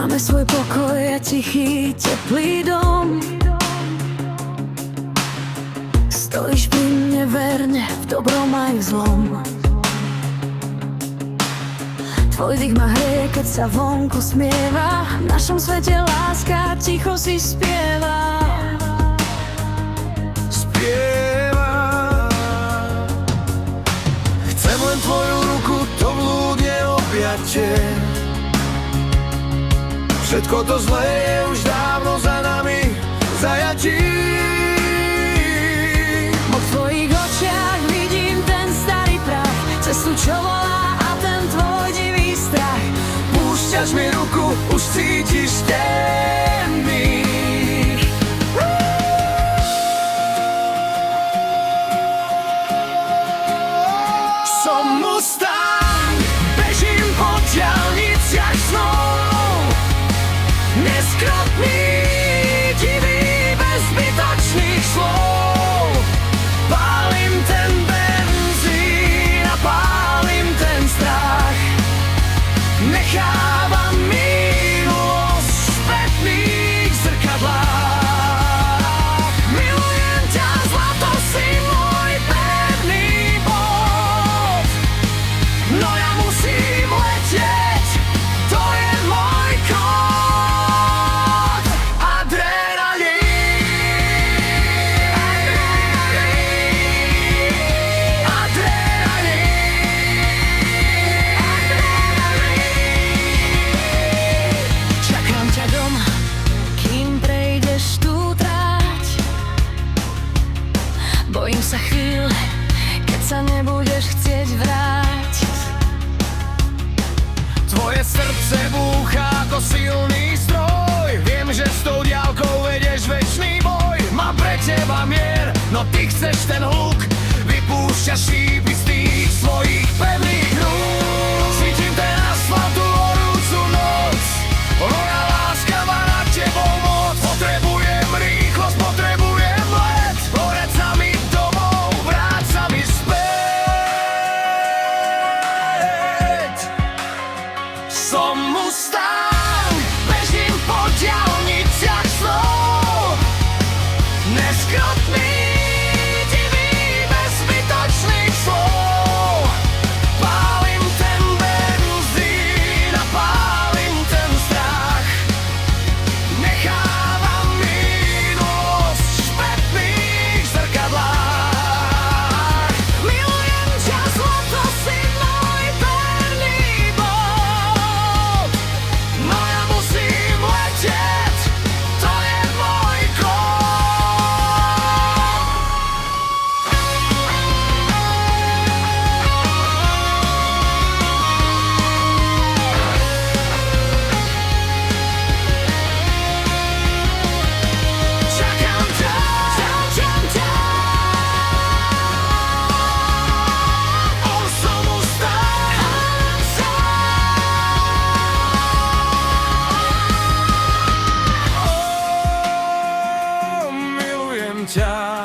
Máme svoj pokoj a tichý, teplý dom. Stojíš pri mne verne, v dobrom aj v zlom. Tvoj dých ma hreje, keď sa vonku smieva. V našom svete láska ticho si spieva. Chcem len tvoju ruku, to blúdne objatie. Všetko to zlé je už dávno za nami, zajatí. Vo tvojich očiach vidím ten starý prach, cestu, čo volá, a ten tvoj divý strach. Púšťaš mi ruku, už cítiš témy. Som Mustang, bežím po diaľniciach snov. Neskrotný, divý, bez zbytočných slov. Pálim ten benzín a pálim ten strach. Nechávam minulosť v spätných zrkadlách. Milujem ťa, zlato, si môj pevný bod. No ja musím letieť, to je môj kód. Čakám ťa doma, kým prejdeš tú tráť. Bojím sa chvíle, keď sa nebudeš chcieť vrátiť. Tvoje srdce búcha ako silný stroj. Viem, že s tou diaľkou vedieš večný boj. Mám pre teba mier, no ty chceš ten hluk. Vypúšťaš šípy z tých svojich pevných rúk. Cítim ten asfalt, tú horúcu noc. Moja láska má nad tebou moc. Potrebujem rýchlosť, potrebujem let. Poreď sa mi domov, vráť sa mi späť. Som Mustang, bežím po diaľniciach snov. Neskrotný, divý, bez zbytočných slov. Pálim ten benzín a pálim ten strach. Nechávam minulosť v spätných zrkadlách. Milujem ťa, zlato, si môj pevný bod. No ja musím letieť, to je môj kód. Čakám ťa, čakám ťa. Som Mustang. Milujem ťa.